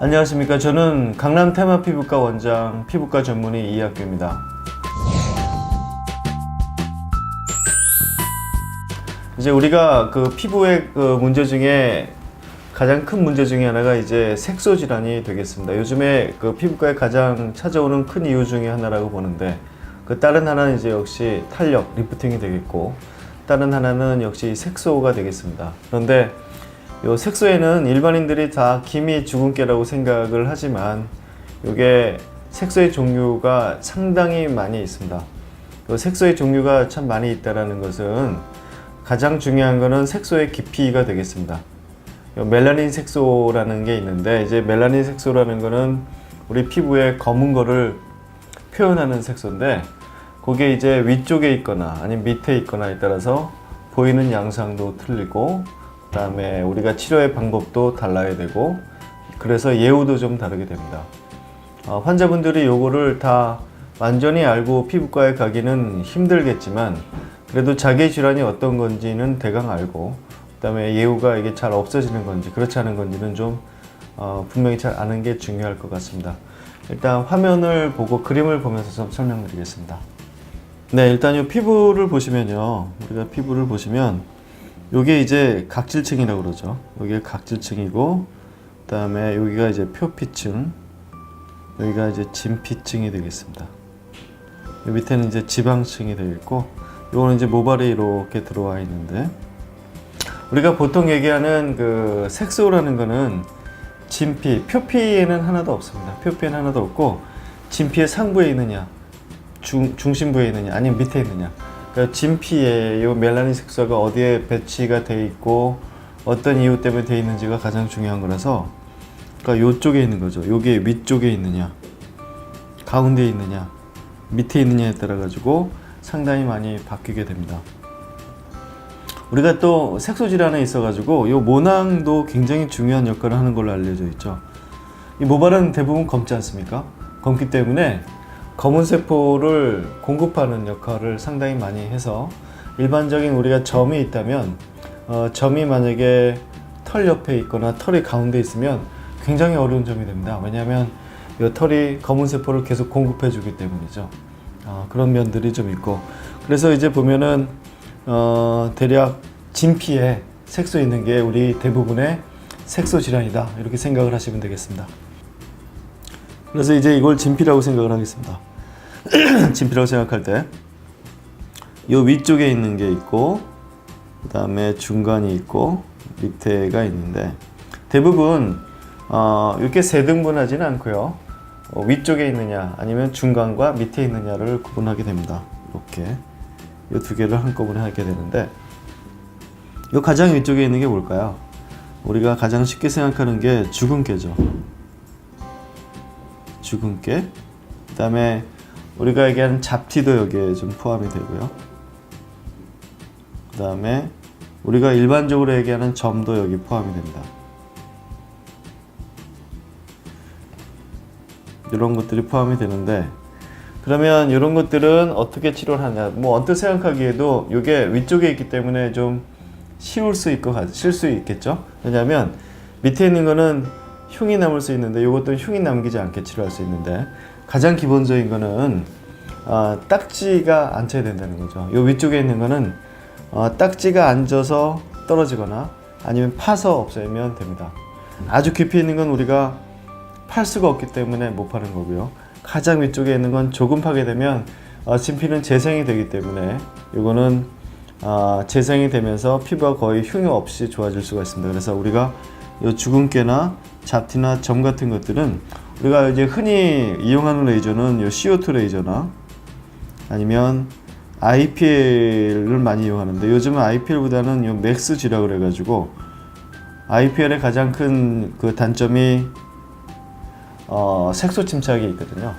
안녕하십니까. 저는 강남 테마 피부과 원장 피부과 전문의 이학규입니다. 이제 우리가 그 피부의 그 문제 중에 가장 큰 문제 중에 하나가 이제 색소 질환이 되겠습니다. 요즘에 그 피부과에 가장 찾아오는 큰 이유 중에 하나라고 보는데, 그 다른 하나는 이제 역시 탄력, 리프팅이 되겠고, 다른 하나는 역시 색소가 되겠습니다. 그런데 요 색소에는 일반인들이 다 기미 주근깨라고 생각을 하지만, 요게 색소의 종류가 상당히 많이 있습니다. 요 색소의 종류가 참 많이 있다는 것은 가장 중요한 거는 색소의 깊이가 되겠습니다. 멜라닌 색소라는 게 있는데, 이제 멜라닌 색소라는 거는 우리 피부에 검은 거를 표현하는 색소인데, 그게 이제 위쪽에 있거나 아니면 밑에 있거나에 따라서 보이는 양상도 틀리고, 그 다음에 우리가 치료의 방법도 달라야 되고, 그래서 예후도 좀 다르게 됩니다. 환자분들이 요거를 다 완전히 알고 피부과에 가기는 힘들겠지만, 그래도 자기 질환이 어떤 건지는 대강 알고, 그 다음에 예후가 이게 잘 없어지는 건지 그렇지 않은 건지는 좀 분명히 잘 아는 게 중요할 것 같습니다. 일단 화면을 보고 그림을 보면서 좀 설명드리겠습니다. 네, 일단 이 피부를 보시면요, 우리가 피부를 보시면 요게 이제 각질층이라고 그러죠. 여기가 각질층이고, 그 다음에 여기가 이제 표피층, 여기가 이제 진피층이 되겠습니다. 요 밑에는 이제 지방층이 되겠고, 요거는 이제 모발이 이렇게 들어와 있는데, 우리가 보통 얘기하는 그 색소라는 거는 진피, 표피에는 하나도 없습니다. 표피에는 하나도 없고, 진피의 상부에 있느냐, 중심부에 있느냐, 아니면 밑에 있느냐. 그러니까 진피에 이 멜라닌 색소가 어디에 배치가 돼 있고 어떤 이유 때문에 돼 있는지가 가장 중요한 거라서, 그러니까 요쪽에 있는 거죠. 요게 위쪽에 있느냐, 가운데에 있느냐, 밑에 있느냐에 따라 가지고 상당히 많이 바뀌게 됩니다. 우리가 또 색소 질환에 있어 가지고 요 모낭도 굉장히 중요한 역할을 하는 걸로 알려져 있죠. 이 모발은 대부분 검지 않습니까? 검기 때문에 검은 세포를 공급하는 역할을 상당히 많이 해서, 일반적인 우리가 점이 있다면 점이 만약에 털 옆에 있거나 털이 가운데 있으면 굉장히 어려운 점이 됩니다. 왜냐하면 이 털이 검은 세포를 계속 공급해 주기 때문이죠. 그런 면들이 좀 있고, 그래서 이제 보면은 대략 진피에 색소 있는 게 우리 대부분의 색소 질환이다, 이렇게 생각을 하시면 되겠습니다. 그래서 이제 이걸 진피라고 생각을 하겠습니다. 진피라고 생각할 때 이 위쪽에 있는 게 있고, 그 다음에 중간이 있고, 밑에가 있는데, 대부분 이렇게 세 등분하지는 않고요, 위쪽에 있느냐 아니면 중간과 밑에 있느냐를 구분하게 됩니다. 이렇게 이 두 개를 한꺼번에 하게 되는데, 이 가장 위쪽에 있는 게 뭘까요? 우리가 가장 쉽게 생각하는 게 주근깨죠. 주근깨. 그 다음에 우리가 얘기하는 잡티도 여기에 좀 포함이 되고요. 그 다음에 우리가 일반적으로 얘기하는 점도 여기 포함이 됩니다. 이런 것들이 포함이 되는데, 그러면 이런 것들은 어떻게 치료를 하냐, 뭐 언뜻 생각하기에도 이게 위쪽에 있기 때문에 좀 쉬울 수 있겠죠. 왜냐하면 밑에 있는 거는 흉이 남을 수 있는데, 이것도 흉이 남기지 않게 치료할 수 있는데, 가장 기본적인 거는 딱지가 앉혀야 된다는 거죠. 이 위쪽에 있는 거는 딱지가 앉아서 떨어지거나 아니면 파서 없애면 됩니다. 아주 깊이 있는 건 우리가 팔 수가 없기 때문에 못 파는 거고요. 가장 위쪽에 있는 건 조금 파게 되면 진피는 재생이 되기 때문에 이거는 재생이 되면서 피부가 거의 흉이 없이 좋아질 수가 있습니다. 그래서 우리가 이 주근깨나 잡티나 점 같은 것들은 우리가 이제 흔히 이용하는 레이저는 이 CO2 레이저나 아니면 IPL을 많이 이용하는데, 요즘은 IPL보다는 이 맥스 G라고 그래가지고, IPL의 가장 큰 그 단점이 색소 침착이 있거든요.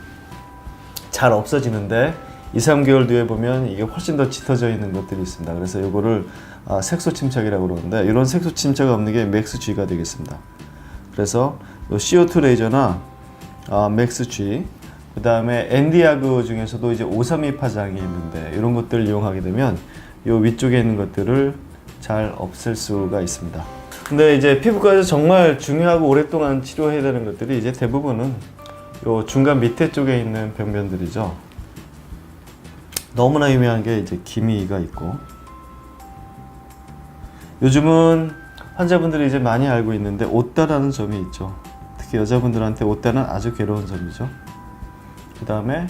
잘 없어지는데 2-3개월 뒤에 보면 이게 훨씬 더 짙어져 있는 것들이 있습니다. 그래서 이거를 색소 침착이라고 그러는데, 이런 색소 침착이 없는 게 맥스 G가 되겠습니다. 그래서 CO2 레이저나 맥스 G, 그 다음에 엔디아그 중에서도 이제 532 파장이 있는데, 이런 것들을 이용하게 되면 이 위쪽에 있는 것들을 잘 없앨 수가 있습니다. 근데 이제 피부과에서 정말 중요하고 오랫동안 치료해야 되는 것들이 이제 대부분은 요 중간 밑에 쪽에 있는 병변들이죠. 너무나 유명한 게 이제 기미가 있고, 요즘은 환자분들이 이제 많이 알고 있는데 옷다라는 점이 있죠. 특히 여자분들한테 옷다는 아주 괴로운 점이죠. 그 다음에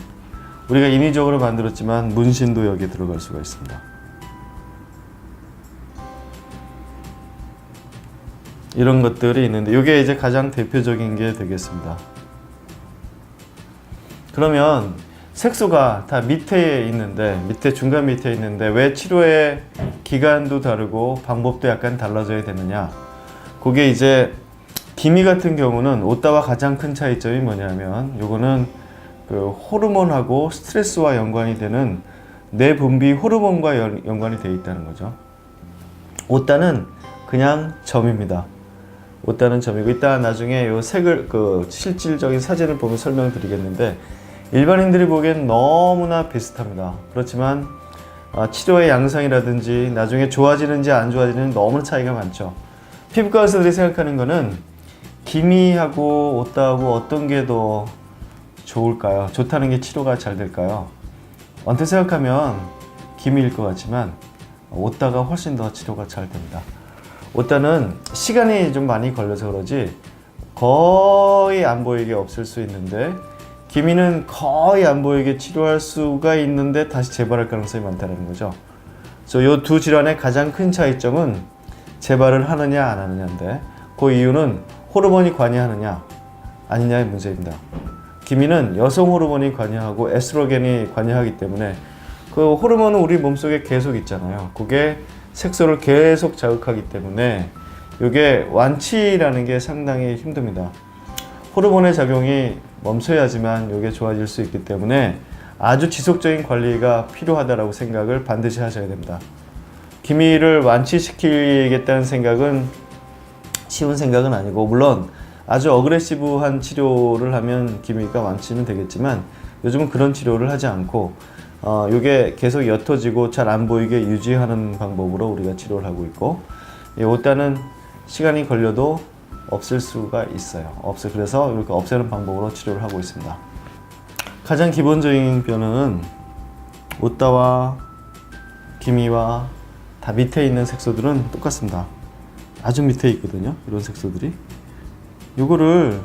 우리가 인위적으로 만들었지만 문신도 여기에 들어갈 수가 있습니다. 이런 것들이 있는데 이게 이제 가장 대표적인 게 되겠습니다. 그러면 색소가 다 밑에 있는데, 중간 밑에 있는데 왜 치료의 기간도 다르고 방법도 약간 달라져야 되느냐? 그게 이제 기미 같은 경우는 옷다와 가장 큰 차이점이 뭐냐면, 요거는 그 호르몬하고 스트레스와 연관이 되는 뇌 분비 호르몬과 연관이 되어 있다는 거죠. 옷다는 그냥 점입니다. 옷다는 점이고, 이따 나중에 요 색을 그 실질적인 사진을 보면 설명을 드리겠는데, 일반인들이 보기엔 너무나 비슷합니다. 그렇지만 치료의 양상이라든지 나중에 좋아지는지 안 좋아지는지 너무나 차이가 많죠. 피부과 의사들이 생각하는 거는 기미하고 옷다하고 어떤 게 더 좋을까요? 좋다는 게 치료가 잘 될까요? 언뜻 생각하면 기미일 것 같지만 옷다가 훨씬 더 치료가 잘 됩니다. 옷다는 시간이 좀 많이 걸려서 그러지 거의 안 보이게 없앨 수 있는데, 기미는 거의 안 보이게 치료할 수가 있는데 다시 재발할 가능성이 많다는 거죠. 그래서 이 두 질환의 가장 큰 차이점은 재발을 하느냐 안 하느냐인데, 그 이유는 호르몬이 관여하느냐 아니냐의 문제입니다. 기미는 여성 호르몬이 관여하고 에스트로겐이 관여하기 때문에 그 호르몬은 우리 몸속에 계속 있잖아요. 그게 색소를 계속 자극하기 때문에 이게 완치라는 게 상당히 힘듭니다. 호르몬의 작용이 멈춰야지만 이게 좋아질 수 있기 때문에 아주 지속적인 관리가 필요하다고 생각을 반드시 하셔야 됩니다. 기미를 완치시키겠다는 생각은 쉬운 생각은 아니고, 물론 아주 어그레시브한 치료를 하면 기미가 완치는 되겠지만 요즘은 그런 치료를 하지 않고 이게 계속 옅어지고 잘 안 보이게 유지하는 방법으로 우리가 치료를 하고 있고, 이 옷다는 시간이 걸려도 없앨 수가 있어요. 그래서 이렇게 없애는 방법으로 치료를 하고 있습니다. 가장 기본적인 변화는 옷다와 기미와 다 밑에 있는 색소들은 똑같습니다. 아주 밑에 있거든요. 이런 색소들이. 이거를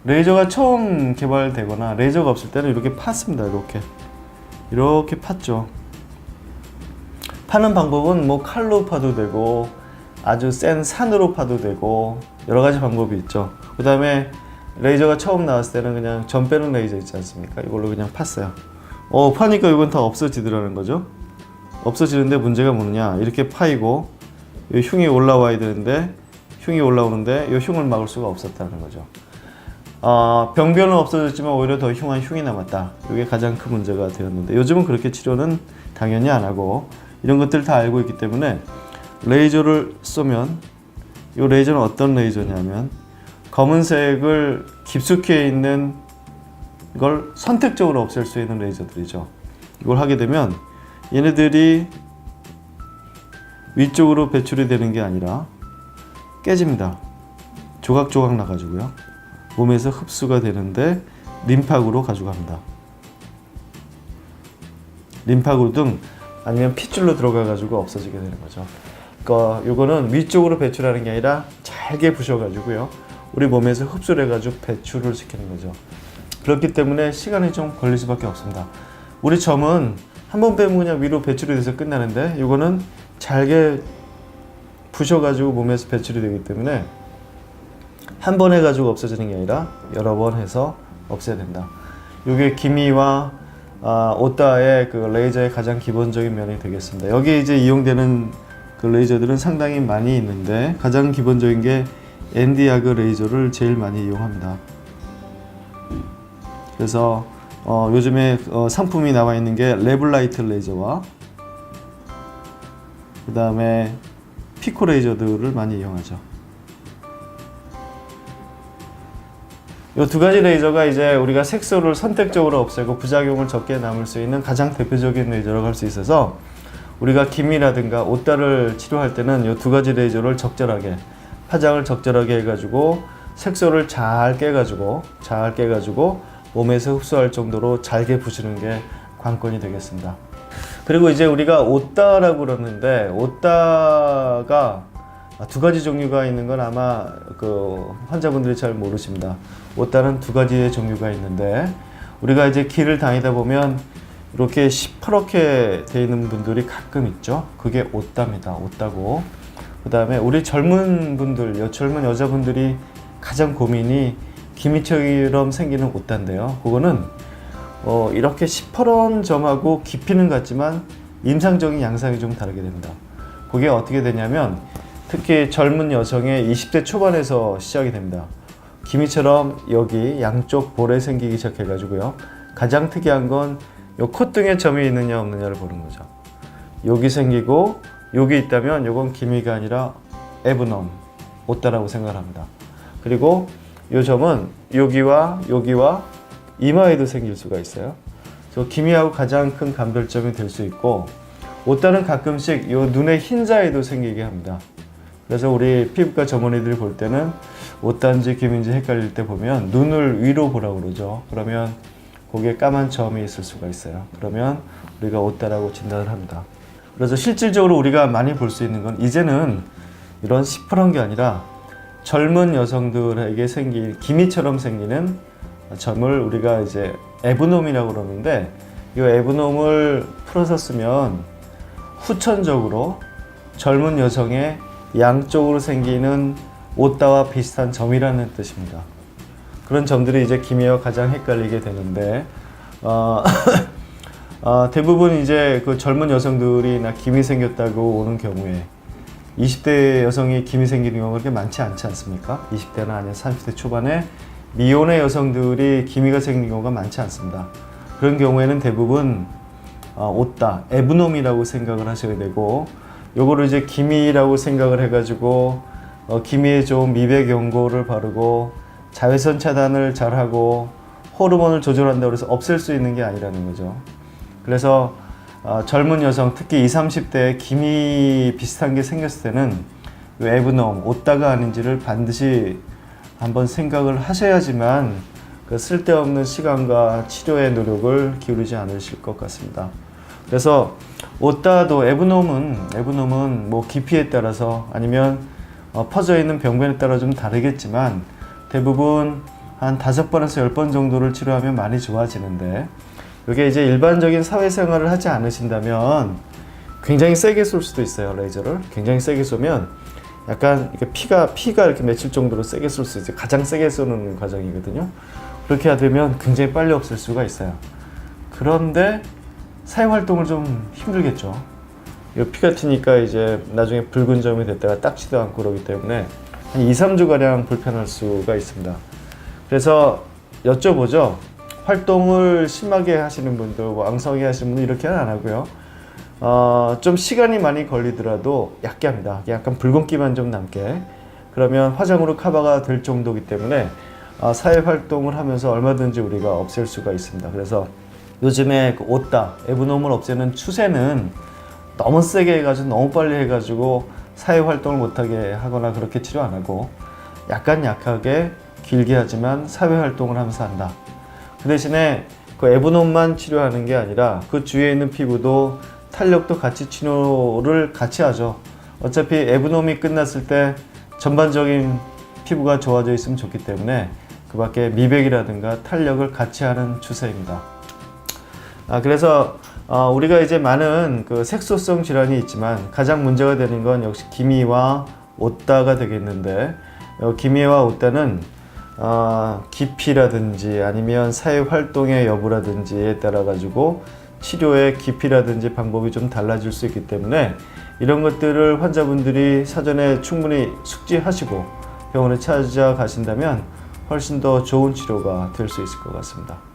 레이저가 처음 개발되거나 레이저가 없을 때는 이렇게 팠습니다. 이렇게 팠죠. 파는 방법은 뭐 칼로 파도 되고 아주 센 산으로 파도 되고 여러 가지 방법이 있죠. 그 다음에 레이저가 처음 나왔을 때는 그냥 점 빼는 레이저 있지 않습니까? 이걸로 그냥 팠어요. 파니까 이건 다 없어지더라는 거죠. 없어지는데 문제가 뭐냐? 이렇게 파이고 이 흉이 올라와야 되는데 흉이 올라오는데 이 흉을 막을 수가 없었다는 거죠. 병변은 없어졌지만 오히려 더 흉한 흉이 남았다. 이게 가장 큰 문제가 되었는데, 요즘은 그렇게 치료는 당연히 안 하고 이런 것들 다 알고 있기 때문에 레이저를 쏘면, 이 레이저는 어떤 레이저냐면 검은색을 깊숙이 있는 걸 선택적으로 없앨 수 있는 레이저들이죠. 이걸 하게 되면 얘네들이 위쪽으로 배출이 되는 게 아니라 깨집니다. 조각조각 나가지고요. 몸에서 흡수가 되는데 림파구로 가져갑니다. 림파구 등 아니면 핏줄로 들어가가지고 없어지게 되는 거죠. 그러니까 이거는 위쪽으로 배출하는 게 아니라 잘게 부셔가지고요. 우리 몸에서 흡수를 해가지고 배출을 시키는 거죠. 그렇기 때문에 시간이 좀 걸릴 수밖에 없습니다. 우리 점은 한 번 빼면 그냥 위로 배출이 돼서 끝나는데, 이거는 잘게 부셔가지고 몸에서 배출이 되기 때문에 한 번 해가지고 없어지는 게 아니라 여러 번 해서 없애야 된다. 이게 기미와 옷다의 그 레이저의 가장 기본적인 면이 되겠습니다. 여기에 이제 이용되는 그 레이저들은 상당히 많이 있는데, 가장 기본적인 게 엔디아그 레이저를 제일 많이 이용합니다. 그래서 요즘에 상품이 나와 있는 게 레블라이트 레이저와 그 다음에 피코 레이저들을 많이 이용하죠. 이 두 가지 레이저가 이제 우리가 색소를 선택적으로 없애고 부작용을 적게 남을 수 있는 가장 대표적인 레이저라고 할 수 있어서 우리가 기미라든가 오다를 치료할 때는 이 두 가지 레이저를 적절하게, 파장을 적절하게 해가지고 색소를 잘 깨가지고 몸에서 흡수할 정도로 잘게 부시는 게 관건이 되겠습니다. 그리고 이제 우리가 오다라고 그러는데, 오다가 두 가지 종류가 있는 건 아마 그 환자분들이 잘 모르십니다. 오다는 두 가지의 종류가 있는데, 우리가 이제 길을 다니다 보면 이렇게 시퍼렇게 되어 있는 분들이 가끔 있죠. 그게 오다입니다. 오다고. 그 다음에 우리 젊은 분들, 젊은 여자분들이 가장 고민이 기미처럼 생기는 오다인데요. 그거는 이렇게 시퍼런 점하고 깊이는 같지만 임상적인 양상이 좀 다르게 됩니다. 그게 어떻게 되냐면, 특히 젊은 여성의 20대 초반에서 시작이 됩니다. 기미처럼 여기 양쪽 볼에 생기기 시작해가지고요. 가장 특이한 건 요 콧등에 점이 있느냐 없느냐를 보는 거죠. 여기 생기고 여기 있다면 요건 기미가 아니라 에브놈, 오다라고 생각을 합니다. 그리고 요 점은 여기와 이마에도 생길 수가 있어요. 그래서 기미하고 가장 큰 감별점이 될 수 있고, 오다는 가끔씩 요 눈의 흰자에도 생기게 합니다. 그래서 우리 피부과 전문의들이 볼 때는 오다인지 기미인지 헷갈릴 때 보면 눈을 위로 보라고 그러죠. 그러면 거기에 까만 점이 있을 수가 있어요. 그러면 우리가 오다라고 진단을 합니다. 그래서 실질적으로 우리가 많이 볼 수 있는 건 이제는 이런 시퍼런 게 아니라 젊은 여성들에게 생길 기미처럼 생기는 점을 우리가 이제 에브놈이라고 그러는데, 이 에브놈을 풀어서 쓰면 후천적으로 젊은 여성의 양쪽으로 생기는 오다와 비슷한 점이라는 뜻입니다. 그런 점들이 이제 기미와 가장 헷갈리게 되는데, 대부분 이제 그 젊은 여성들이 나 기미 생겼다고 오는 경우에 20대 여성이 기미 생기는 경우가 그렇게 많지 않지 않습니까? 20대나 아니면 30대 초반에 미혼의 여성들이 기미가 생기는 경우가 많지 않습니다. 그런 경우에는 대부분 오다, 에브놈이라고 생각을 하셔야 되고, 요거를 이제 기미라고 생각을 해가지고 기미에 좋은 미백 연고를 바르고 자외선 차단을 잘하고 호르몬을 조절한다고 해서 없앨 수 있는 게 아니라는 거죠. 그래서 젊은 여성, 특히 20, 30대에 기미 비슷한 게 생겼을 때는 에브놈, 오다가 아닌지를 반드시 한번 생각을 하셔야지만 그 쓸데없는 시간과 치료의 노력을 기울이지 않으실 것 같습니다. 그래서 오다도 에브놈은 뭐 깊이에 따라서 아니면 퍼져 있는 병변에 따라 좀 다르겠지만 대부분 한 5번에서 10번 정도를 치료하면 많이 좋아지는데, 이게 이제 일반적인 사회생활을 하지 않으신다면 굉장히 세게 쏠 수도 있어요. 레이저를 굉장히 세게 쏘면 약간 이렇게 피가 이렇게 맺힐 정도로 세게 쏠 수 있어요. 가장 세게 쏘는 과정이거든요. 그렇게 되면 굉장히 빨리 없앨 수가 있어요. 그런데 사회 활동을 좀 힘들겠죠. 이 피가 튀니까 이제 나중에 붉은 점이 됐다가 닦지도 않고 그러기 때문에 한 2, 3주가량 불편할 수가 있습니다. 그래서 여쭤보죠. 활동을 심하게 하시는 분들, 왕성하게 하시는 분들 이렇게는 안 하고요. 좀 시간이 많이 걸리더라도 얇게 합니다. 약간 붉은기만 좀 남게. 그러면 화장으로 커버가 될 정도이기 때문에 사회 활동을 하면서 얼마든지 우리가 없앨 수가 있습니다. 그래서 요즘에 그 오다, 에브놈을 없애는 추세는 너무 세게 해가지고 너무 빨리 해가지고 사회 활동을 못하게 하거나 그렇게 치료 안 하고 약간 약하게 길게 하지만 사회 활동을 하면서 한다. 그 대신에 그 에브놈만 치료하는 게 아니라 그 주위에 있는 피부도 탄력도 같이 치료를 같이 하죠. 어차피 에브놈이 끝났을 때 전반적인 피부가 좋아져 있으면 좋기 때문에 그 밖에 미백이라든가 탄력을 같이 하는 추세입니다. 그래서 우리가 이제 많은 그 색소성 질환이 있지만 가장 문제가 되는 건 역시 기미와 오다가 되겠는데, 기미와 오다는 깊이라든지 아니면 사회 활동의 여부라든지에 따라 가지고 치료의 깊이라든지 방법이 좀 달라질 수 있기 때문에 이런 것들을 환자분들이 사전에 충분히 숙지하시고 병원에 찾아가신다면 훨씬 더 좋은 치료가 될 수 있을 것 같습니다.